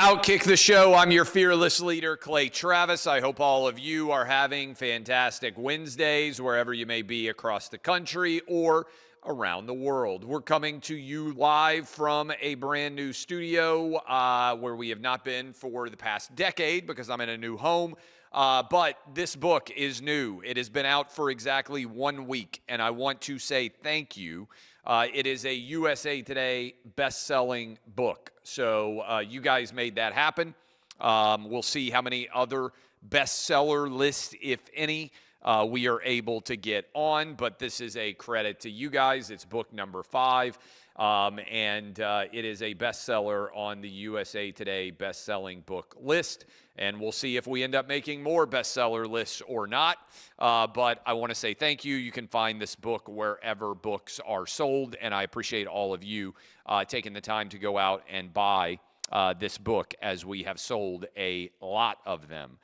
OutKick the show. I'm your fearless leader, Clay Travis. I hope all of you are having fantastic Wednesdays wherever you may be across the country or around the world. We're coming to you live from a brand new studio where we have not been for the past decade because I'm in a new home. But this book is new. It has been out for exactly 1 week, and I want to say thank you. It is a USA Today best-selling book. So you guys made that happen. We'll see how many other bestseller lists, if any, we are able to get on. But this is a credit to you guys. It's book number 5. And it is a bestseller on the USA Today best-selling book list. And we'll see if we end up making more bestseller lists or not. But I want to say thank you. You can find this book wherever books are sold. And I appreciate all of you taking the time to go out and buy this book, as we have sold a lot of them.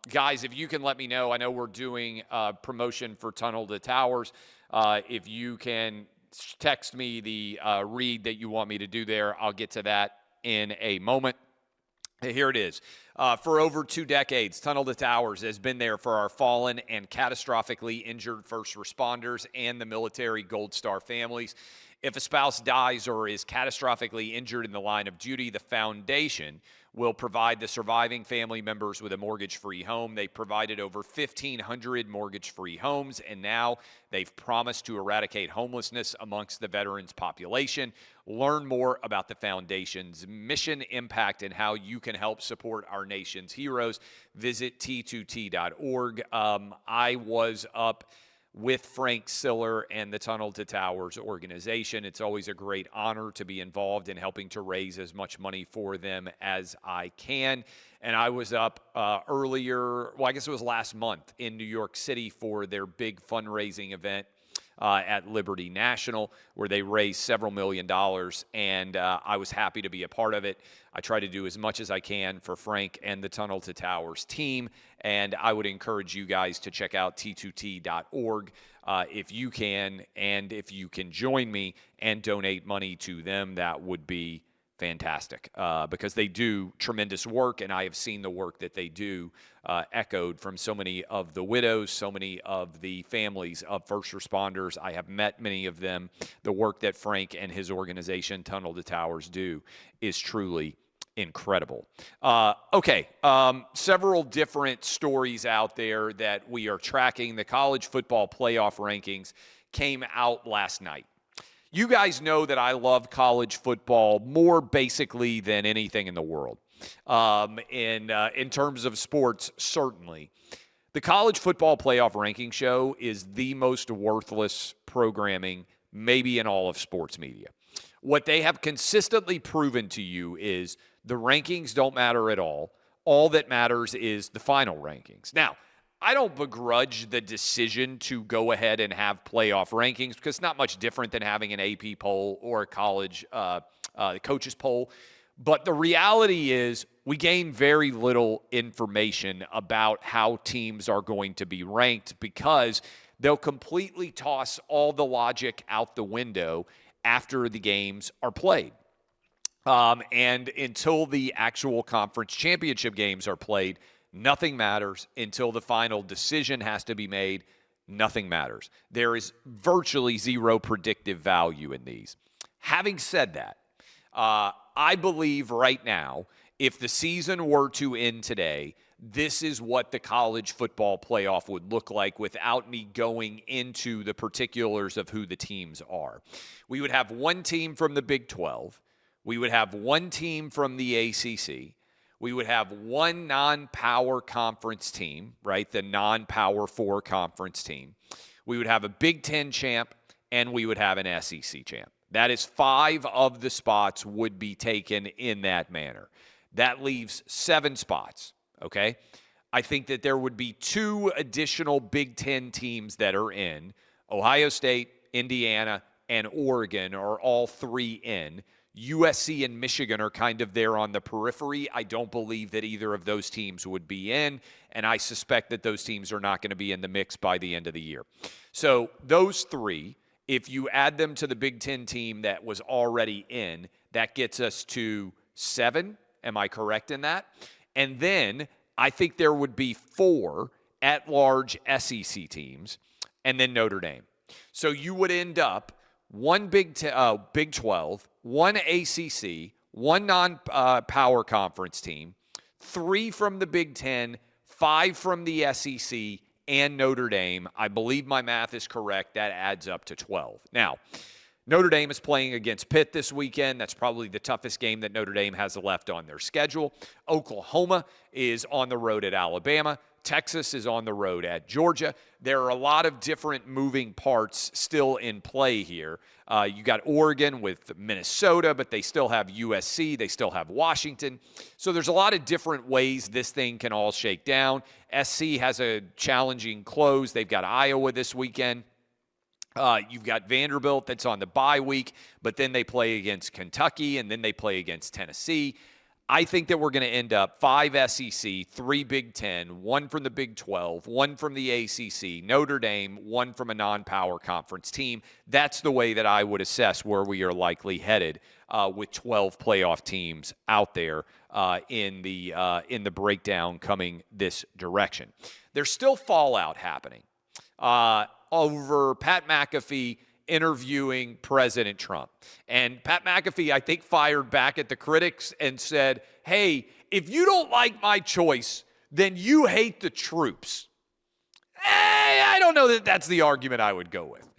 Guys, if you can let me know, I know we're doing promotion for Tunnel to Towers. If you can text me the read that you want me to do there, I'll get to that in a moment. Here it is. For over 2 decades, Tunnel to Towers has been there for our fallen and catastrophically injured first responders and the military Gold Star families. If a spouse dies or is catastrophically injured in the line of duty, the foundation will provide the surviving family members with a mortgage-free home. They provided over 1,500 mortgage-free homes, and now they've promised to eradicate homelessness amongst the veterans population. Learn more about the foundation's mission, impact, and how you can help support our nation's heroes. Visit t2t.org. I was up with Frank Siller and the Tunnel to Towers organization. It's always a great honor to be involved in helping to raise as much money for them as I can. And I was up earlier, well, I guess it was last month in New York City for their big fundraising event at Liberty National, where they raised several $million, and I was happy to be a part of it. I try to do as much as I can for Frank and the Tunnel to Towers team, and I would encourage you guys to check out t2t.org if you can, and if you can join me and donate money to them, that would be fantastic, because they do tremendous work, and I have seen the work that they do echoed from so many of the widows, so many of the families of first responders. I have met many of them. The work that Frank and his organization, Tunnel to Towers, do is truly incredible. Several different stories out there that we are tracking. The college football playoff rankings came out last night. You guys know that I love college football more basically than anything in the world. In terms of sports, certainly. The college football playoff ranking show is the most worthless programming maybe in all of sports media. What they have consistently proven to you is the rankings don't matter at all. All that matters is the final rankings. Now, I don't begrudge the decision to go ahead and have playoff rankings, because it's not much different than having an AP poll or a college coaches poll. But the reality is we gain very little information about how teams are going to be ranked, because they'll completely toss all the logic out the window after the games are played. And until the actual conference championship games are played, nothing matters. Until the final decision has to be made, nothing matters. There is virtually zero predictive value in these. Having said that, I believe right now, if the season were to end today, this is what the college football playoff would look like without me going into the particulars of who the teams are. We would have one team from the Big 12. We would have one team from the ACC. We would have one non-power conference team, right? The non-power 4 conference team. We would have a Big 10 champ, and we would have an SEC champ. That is 5 of the spots would be taken in that manner. That leaves 7 spots, okay? I think that there would be 2 additional Big 10 teams that are in. Ohio State, Indiana, and Oregon are all 3 in. USC and Michigan are kind of there on the periphery. I don't believe that either of those teams would be in, and I suspect that those teams are not going to be in the mix by the end of the year. So those 3, if you add them to the Big Ten team that was already in, that gets us to 7 Am I correct in that? And then I think there would be 4 at-large SEC teams, and then Notre Dame. So you would end up 1 Big 12, 1 ACC, 1 non-power conference team, 3 from the Big 10, 5 from the SEC, and Notre Dame. I believe my math is correct. That adds up to 12. Now, Notre Dame is playing against Pitt this weekend. That's probably the toughest game that Notre Dame has left on their schedule. Oklahoma is on the road at Alabama. Texas is on the road at Georgia. There are a lot of different moving parts still in play here. You got Oregon with Minnesota, but they still have USC. They still have Washington. So there's a lot of different ways this thing can all shake down. SC has a challenging close. They've got Iowa this weekend. You've got Vanderbilt that's on the bye week, but then they play against Kentucky, and then they play against Tennessee. I think that we're going to end up 5 SEC, 3 Big 10, 1 from the Big 12, 1 from the ACC, Notre Dame, 1 from a non-power conference team. That's the way that I would assess where we are likely headed with 12 playoff teams out there in the breakdown coming this direction. There's still fallout happening over Pat McAfee interviewing President Trump. And Pat McAfee, I think, fired back at the critics and said, hey, if you don't like my choice, then you hate the troops. I don't know that that's the argument I would go with.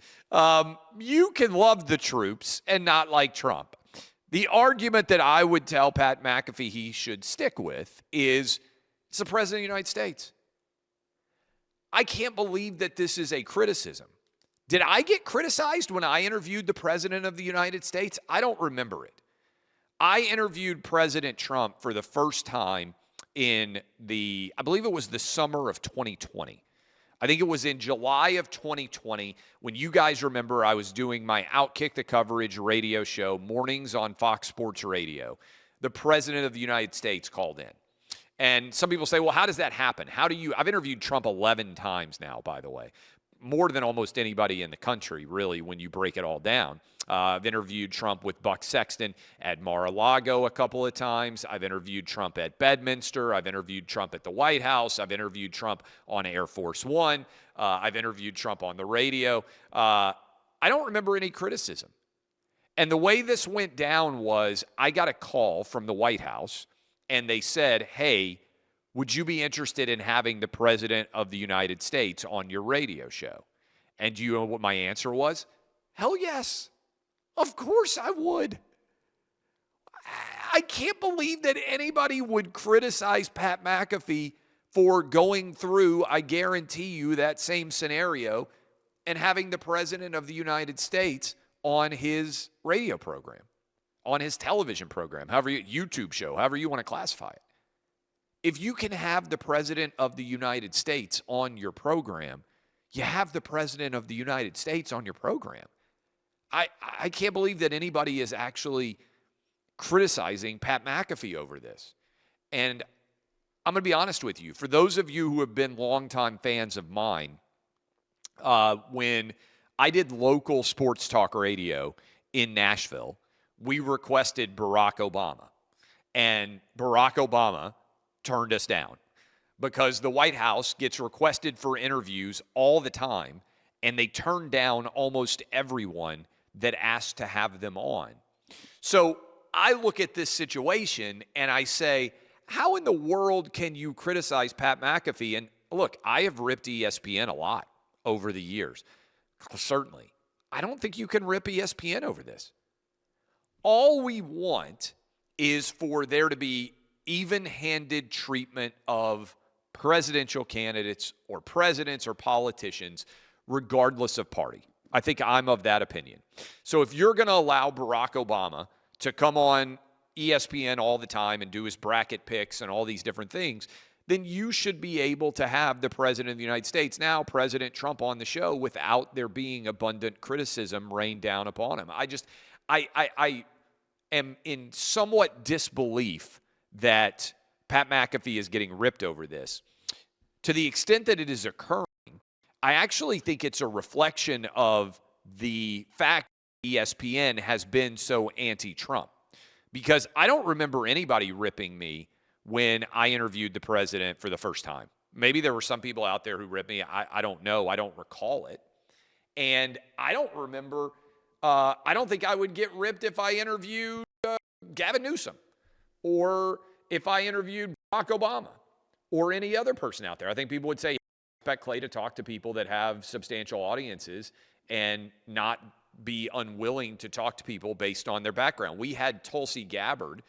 You can love the troops and not like Trump. The argument that I would tell Pat McAfee he should stick with is it's the President of the United States. I can't believe that this is a criticism. Did I get criticized when I interviewed the President of the United States? I don't remember it. I interviewed President Trump for the first time I believe it was the summer of 2020. I think it was in July of 2020 when you guys remember I was doing my OutKick the Coverage radio show, mornings on Fox Sports Radio. The President of the United States called in. And some people say, well, how does that happen? I've interviewed Trump 11 times now, by the way. More than almost anybody in the country, really, when you break it all down. I've interviewed Trump with Buck Sexton at Mar-a-Lago a couple of times. I've interviewed Trump at Bedminster. I've interviewed Trump at the White House. I've interviewed Trump on Air Force One. I've interviewed Trump on the radio. I don't remember any criticism. And the way this went down was I got a call from the White House, and they said, hey, would you be interested in having the President of the United States on your radio show? And do you know what my answer was? Hell yes. Of course I would. I can't believe that anybody would criticize Pat McAfee for going through, I guarantee you, that same scenario and having the President of the United States on his radio program, on his television program, YouTube show, however you want to classify it. If you can have the President of the United States on your program, you have the President of the United States on your program. I can't believe that anybody is actually criticizing Pat McAfee over this. And I'm going to be honest with you. For those of you who have been longtime fans of mine, when I did local sports talk radio in Nashville, we requested Barack Obama. And Barack Obama turned us down because the White House gets requested for interviews all the time, and they turn down almost everyone that asks to have them on. So I look at this situation and I say, how in the world can you criticize Pat McAfee? And look, I have ripped ESPN a lot over the years. Certainly. I don't think you can rip ESPN over this. All we want is for there to be even-handed treatment of presidential candidates or presidents or politicians, regardless of party. I think I'm of that opinion. So if you're going to allow Barack Obama to come on ESPN all the time and do his bracket picks and all these different things, then you should be able to have the President of the United States, now President Trump, on the show without there being abundant criticism rained down upon him. I am in somewhat disbelief that Pat McAfee is getting ripped over this. To the extent that it is occurring, I actually think it's a reflection of the fact ESPN has been so anti-Trump. because I don't remember anybody ripping me when I interviewed the president for the first time. Maybe there were some people out there who ripped me. I don't know. I don't recall it. And I don't remember, I don't think I would get ripped if I interviewed Gavin Newsom or if I interviewed Barack Obama or any other person out there. I think people would say, I expect Clay to talk to people that have substantial audiences and not be unwilling to talk to people based on their background. We had Tulsi Gabbard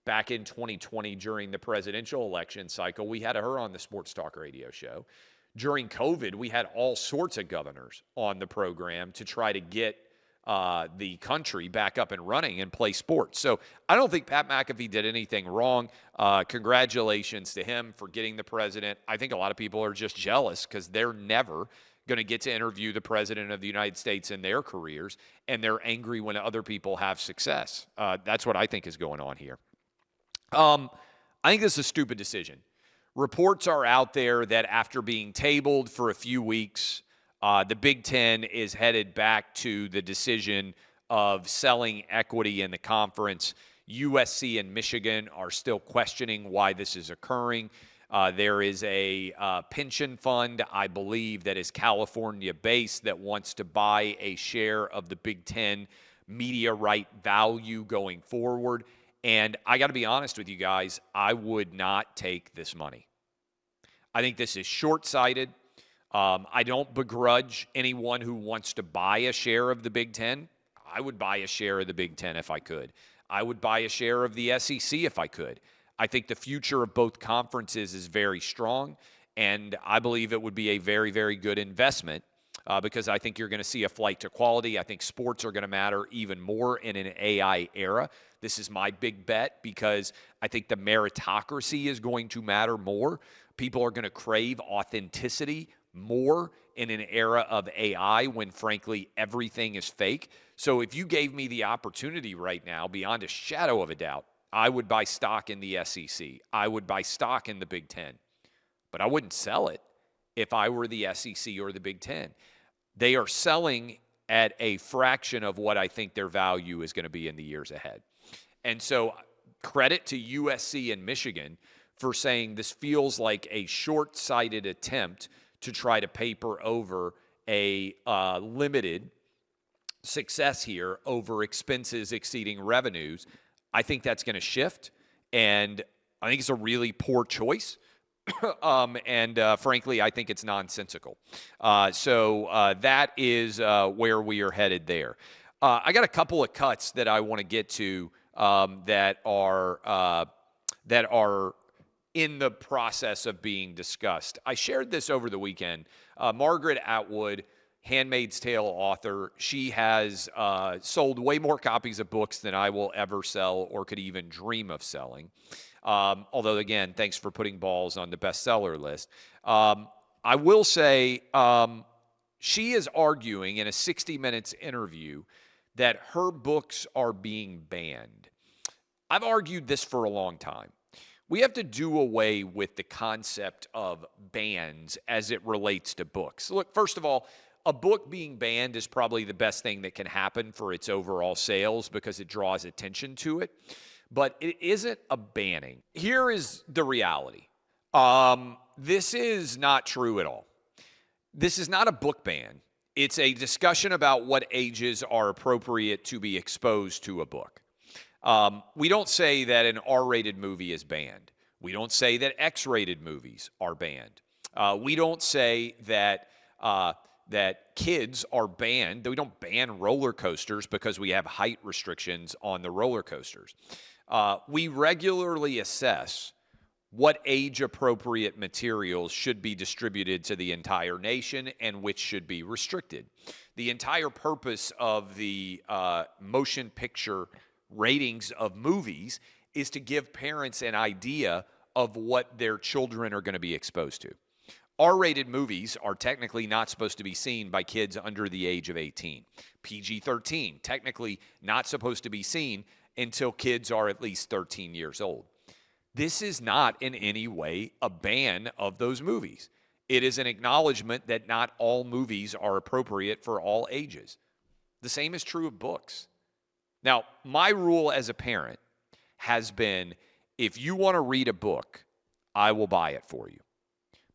back in 2020 during the presidential election cycle. We had her on the Sports Talk radio show. During COVID, we had all sorts of governors on the program to try to get the country back up and running and play sports. So I don't think Pat McAfee did anything wrong. Congratulations to him for getting the president. I think a lot of people are just jealous because they're never going to get to interview the president of the United States in their careers, and they're angry when other people have success. That's what I think is going on here. I think this is a stupid decision. Reports are out there that after being tabled for a few weeks, the Big Ten is headed back to the decision of selling equity in the conference. USC and Michigan are still questioning why this is occurring. There is a pension fund, I believe, that is California-based that wants to buy a share of the Big Ten media right value going forward. And I got to be honest with you guys, I would not take this money. I think this is short-sighted. I don't begrudge anyone who wants to buy a share of the Big Ten. I would buy a share of the Big Ten if I could. I would buy a share of the SEC if I could. I think the future of both conferences is very strong, and I believe it would be a very, very good investment because I think you're going to see a flight to quality. I think sports are going to matter even more in an AI era. This is my big bet because I think the meritocracy is going to matter more. People are going to crave authenticity more in an era of AI when, frankly, everything is fake. So if you gave me the opportunity right now, beyond a shadow of a doubt, I would buy stock in the SEC. I would buy stock in the Big Ten. But I wouldn't sell it if I were the SEC or the Big Ten. They are selling at a fraction of what I think their value is going to be in the years ahead. And so credit to USC and Michigan for saying this feels like a short-sighted attempt to try to paper over a limited success here over expenses exceeding revenues. I think that's going to shift, and I think it's a really poor choice. Frankly, I think it's nonsensical. So that is where we are headed there. I got a couple of cuts that I want to get to that are in the process of being discussed. I shared this over the weekend. Margaret Atwood, Handmaid's Tale author, she has sold way more copies of books than I will ever sell or could even dream of selling. Although, again, thanks for putting balls on the bestseller list. I will say she is arguing in a 60 Minutes interview that her books are being banned. I've argued this for a long time. We have to do away with the concept of bans as it relates to books. Look, first of all, a book being banned is probably the best thing that can happen for its overall sales because it draws attention to it. But it isn't a banning. Here is the reality. This is not true at all. This is not a book ban. It's a discussion about what ages are appropriate to be exposed to a book. We don't say that an R-rated movie is banned. We don't say that X-rated movies are banned. We don't say that kids are banned. We don't ban roller coasters because we have height restrictions on the roller coasters. We regularly assess what age-appropriate materials should be distributed to the entire nation and which should be restricted. The entire purpose of the motion picture ratings of movies is to give parents an idea of what their children are going to be exposed to. R-rated movies are technically not supposed to be seen by kids under the age of 18. PG-13, technically not supposed to be seen until kids are at least 13 years old. This is not in any way a ban of those movies. It is an acknowledgement that not all movies are appropriate for all ages. The same is true of books. Now, my rule as a parent has been, if you want to read a book, I will buy it for you,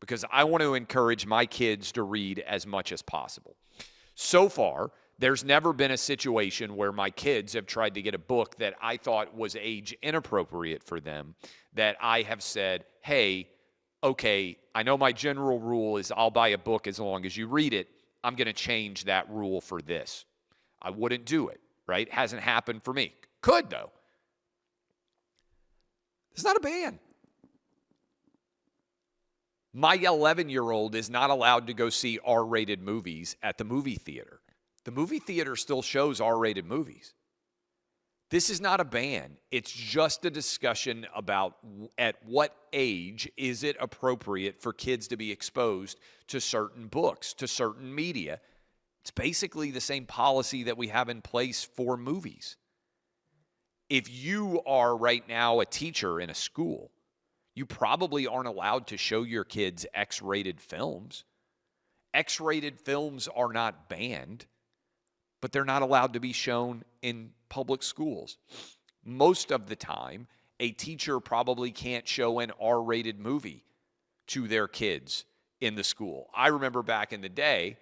because I want to encourage my kids to read as much as possible. So far, there's never been a situation where my kids have tried to get a book that I thought was age inappropriate for them, that I have said, hey, okay, I know my general rule is I'll buy a book as long as you read it. I'm going to change that rule for this. I wouldn't do it, right? Hasn't happened for me. Could, though. It's not a ban. My 11-year-old is not allowed to go see R-rated movies at the movie theater. The movie theater still shows R-rated movies. This is not a ban. It's just a discussion about at what age is it appropriate for kids to be exposed to certain books, to certain media. It's basically the same policy that we have in place for movies. If you are right now a teacher in a school, you probably aren't allowed to show your kids X-rated films. X-rated films are not banned, but they're not allowed to be shown in public schools. Most of the time, a teacher probably can't show an R-rated movie to their kids in the school. I remember back in the day,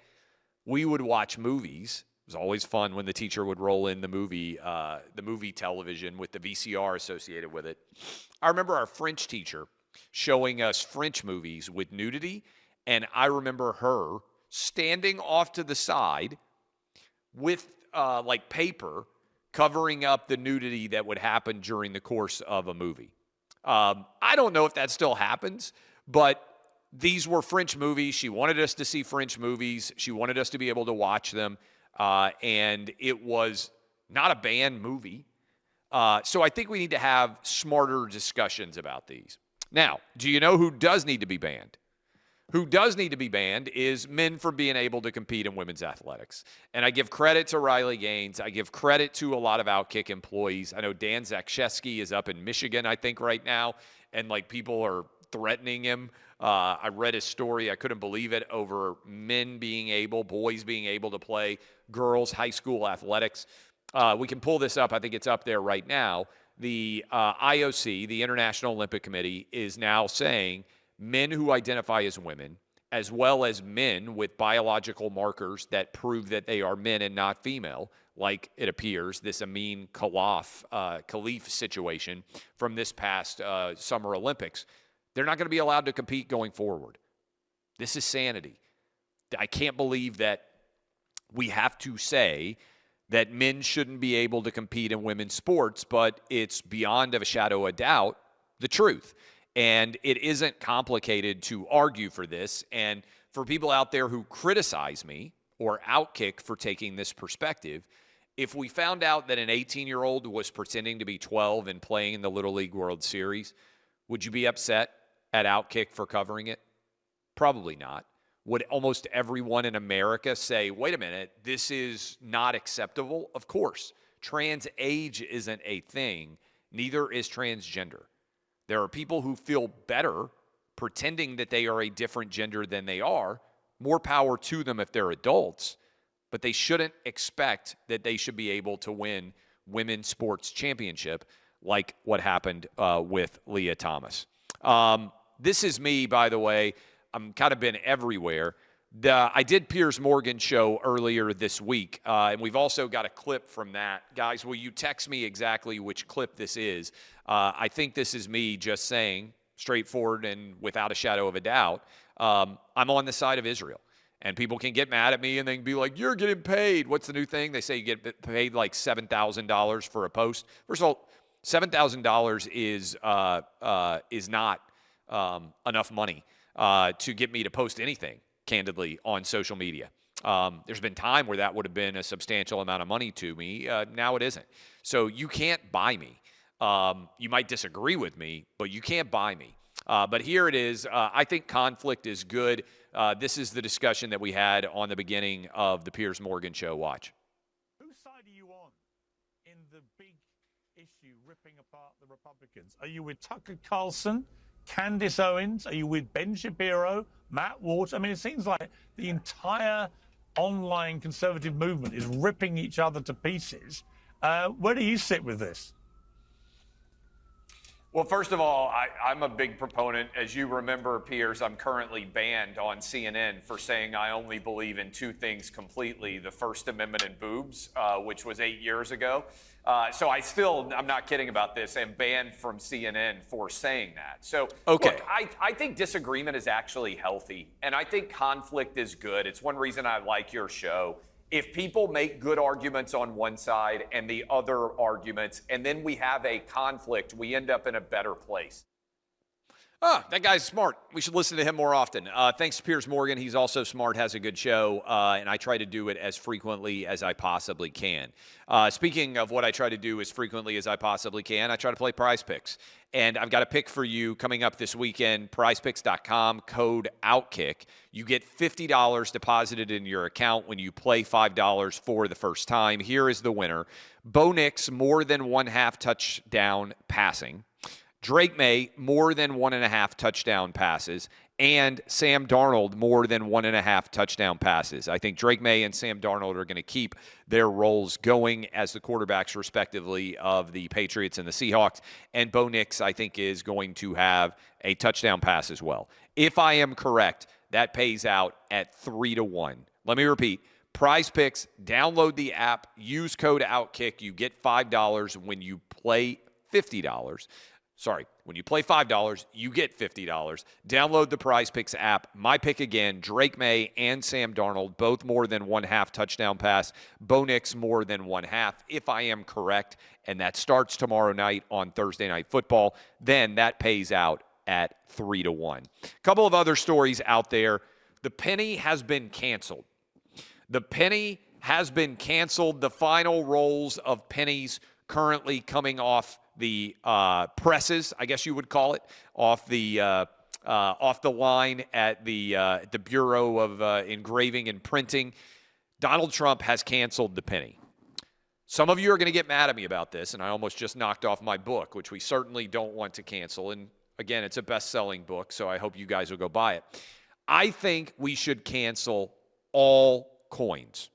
we would watch movies. It was always fun when the teacher would roll in the movie television with the VCR associated with it. I remember our French teacher showing us French movies with nudity, and I remember her standing off to the side with like paper covering up the nudity that would happen during the course of a movie. I don't know if that still happens, but these were French movies. She wanted us to see French movies. She wanted us to be able to watch them. And it was not a banned movie. So I think we need to have smarter discussions about these. Now, do you know who does need to be banned? Who does need to be banned is men from being able to compete in women's athletics. And I give credit to Riley Gaines. I give credit to a lot of OutKick employees. I know Dan Zakshesky is up in Michigan, I think, right now, and like people are threatening him. I read his story. I couldn't believe it, over boys being able to play girls' high school athletics. We can pull this up. I think it's up there right now. The IOC, the International Olympic Committee, is now saying men who identify as women, as well as men with biological markers that prove that they are men and not female, like it appears this Amin Khalif situation from this past Summer Olympics, they're not going to be allowed to compete going forward. This is sanity. I can't believe that we have to say that men shouldn't be able to compete in women's sports, but it's beyond of a shadow of doubt the truth. And it isn't complicated to argue for this. And for people out there who criticize me or OutKick for taking this perspective, if we found out that an 18-year-old was pretending to be 12 and playing in the Little League World Series, would you be upset at OutKick for covering it? Probably not. Would almost everyone in America say, wait a minute, this is not acceptable? Of course. Trans age isn't a thing. Neither is transgender. There are people who feel better pretending that they are a different gender than they are. More power to them if they're adults. But they shouldn't expect that they should be able to win women's sports championship like what happened with Leah Thomas. This is me, by the way. I'm kind of been everywhere. I did Piers Morgan's show earlier this week, and we've also got a clip from that. Guys, will you text me exactly which clip this is? I think this is me just saying, straightforward and without a shadow of a doubt, I'm on the side of Israel. And people can get mad at me and they can be like, you're getting paid. What's the new thing? They say you get paid like $7,000 for a post. First of all, $7,000 is not enough money to get me to post anything, candidly, on social media. There's been time where that would have been a substantial amount of money to me. Now it isn't. So you can't buy me. You might disagree with me, but you can't buy me. But here it is. I think conflict is good. This is the discussion that we had on the beginning of the Piers Morgan show. Watch. Whose side are you on in the big issue ripping apart the Republicans? Are you with Tucker Carlson, Candace Owens? Are you with Ben Shapiro, Matt Walsh? I mean, it seems like the entire online conservative movement is ripping each other to pieces. Where do you sit with this? Well, first of all, I'm a big proponent. As you remember, Piers, I'm currently banned on CNN for saying I only believe in two things completely: the First Amendment and boobs, which was 8 years ago. So I'm not kidding about this, am banned from CNN for saying that. So, Okay. Look, I think disagreement is actually healthy, and I think conflict is good. It's one reason I like your show. If people make good arguments on one side and the other arguments, and then we have a conflict, we end up in a better place. Oh, that guy's smart. We should listen to him more often. Thanks to Piers Morgan. He's also smart, has a good show, and I try to do it as frequently as I possibly can. Speaking of what I try to do as frequently as I possibly can, I try to play PrizePicks. And I've got a pick for you coming up this weekend, prizepicks.com, code OutKick. You get $50 deposited in your account when you play $5 for the first time. Here is the winner. Bo Nix, more than 1/2 touchdown passing. Drake May, more than 1.5 touchdown passes, and Sam Darnold, more than 1.5 touchdown passes. I think Drake May and Sam Darnold are going to keep their roles going as the quarterbacks, respectively, of the Patriots and the Seahawks. And Bo Nix, I think, is going to have a touchdown pass as well. If I am correct, that pays out at 3-1. Let me repeat. PrizePicks, download the app, use code OutKick. You get $5 when you play $50. Sorry, when you play $5, you get $50. Download the PrizePicks app. My pick again, Drake May and Sam Darnold, both more than 1/2 touchdown pass. Bo Nix more than 1/2. If I am correct, and that starts tomorrow night on Thursday Night Football, then that pays out at 3-1. A couple of other stories out there. The penny has been canceled. The penny has been canceled. The final rolls of pennies currently coming off the presses, I guess you would call it, off the line at the Bureau of Engraving and Printing. Donald Trump has canceled the penny. Some of you are going to get mad at me about this, and I almost just knocked off my book, which we certainly don't want to cancel. And again, it's a best-selling book, so I hope you guys will go buy it. I think we should cancel all coins.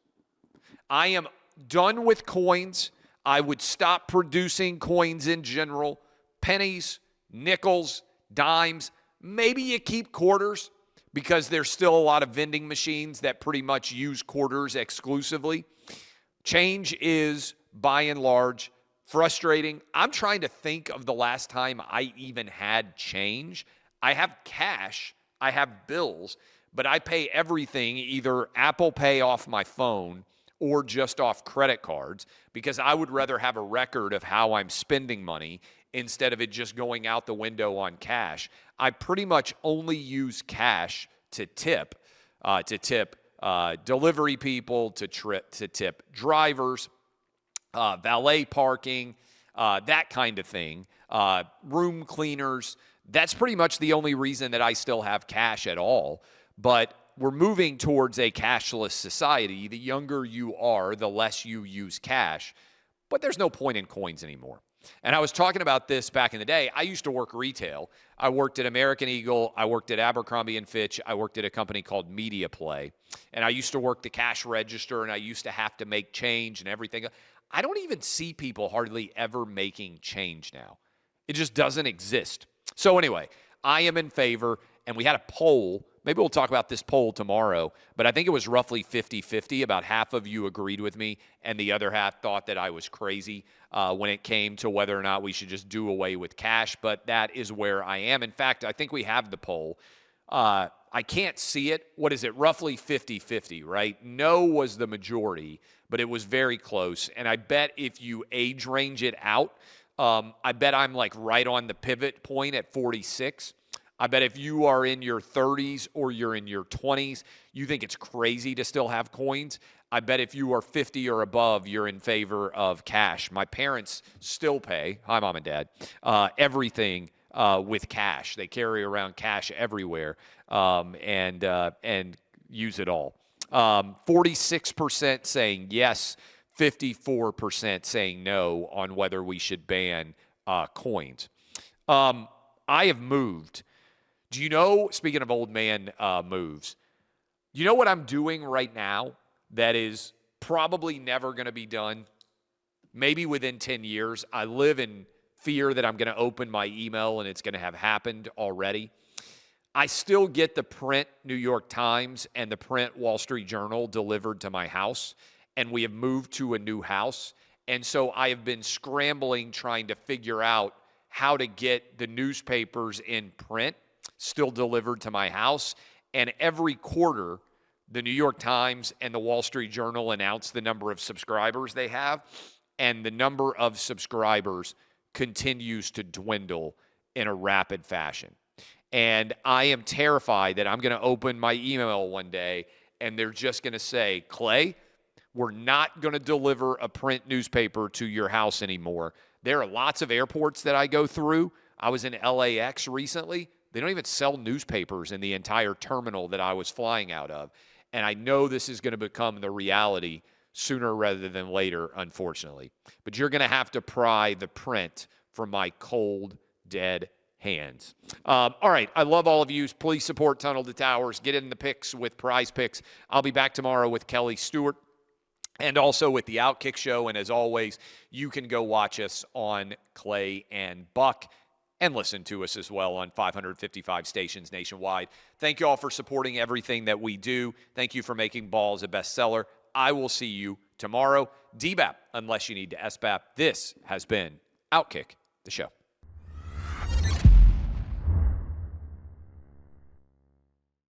I am done with coins. I would stop producing coins in general. Pennies, nickels, dimes. Maybe you keep quarters because there's still a lot of vending machines that pretty much use quarters exclusively. Change is, by and large, frustrating. I'm trying to think of the last time I even had change. I have cash. I have bills, but I pay everything either Apple Pay off my phone or just off credit cards because I would rather have a record of how I'm spending money instead of it just going out the window on cash. I pretty much only use cash to tip delivery people, to tip drivers, valet parking, that kind of thing, room cleaners. That's pretty much the only reason that I still have cash at all. But we're moving towards a cashless society. The younger you are, the less you use cash. But there's no point in coins anymore. And I was talking about this back in the day. I used to work retail. I worked at American Eagle. I worked at Abercrombie & Fitch. I worked at a company called Media Play. And I used to work the cash register, and I used to have to make change and everything. I don't even see people hardly ever making change now. It just doesn't exist. So anyway, I am in favor, and we had a poll. Maybe we'll talk about this poll tomorrow, but I think it was roughly 50-50. About half of you agreed with me, and the other half thought that I was crazy when it came to whether or not we should just do away with cash, but that is where I am. In fact, I think we have the poll. I can't see it. What is it? Roughly 50-50, right? No was the majority, but it was very close, and I bet if you age range it out, I bet I'm like right on the pivot point at 46. I bet if you are in your 30s or you're in your 20s, you think it's crazy to still have coins. I bet if you are 50 or above, you're in favor of cash. My parents still pay, hi, Mom and Dad, everything with cash. They carry around cash everywhere and use it all. 46% saying yes, 54% saying no on whether we should ban coins. I have moved. Do you know, speaking of old man moves, you know what I'm doing right now that is probably never going to be done? Maybe within 10 years. I live in fear that I'm going to open my email and it's going to have happened already. I still get the print New York Times and the print Wall Street Journal delivered to my house, and we have moved to a new house. And so I have been scrambling trying to figure out how to get the newspapers in print still delivered to my house. And every quarter, the New York Times and the Wall Street Journal announce the number of subscribers they have, and the number of subscribers continues to dwindle in a rapid fashion. And I am terrified that I'm going to open my email one day and they're just going to say, Clay, we're not going to deliver a print newspaper to your house anymore. There are lots of airports that I go through. I was in LAX recently. They don't even sell newspapers in the entire terminal that I was flying out of. And I know this is going to become the reality sooner rather than later, unfortunately. But you're going to have to pry the print from my cold, dead hands. All right. I love all of you. Please support Tunnel to Towers. Get in the picks with PrizePicks. I'll be back tomorrow with Kelly Stewart and also with the OutKick show. And as always, you can go watch us on Clay and Buck and listen to us as well on 555 stations nationwide. Thank you all for supporting everything that we do. Thank you for making balls a bestseller. I will see you tomorrow. DBAP, unless you need to SBAP. This has been OutKick, the show.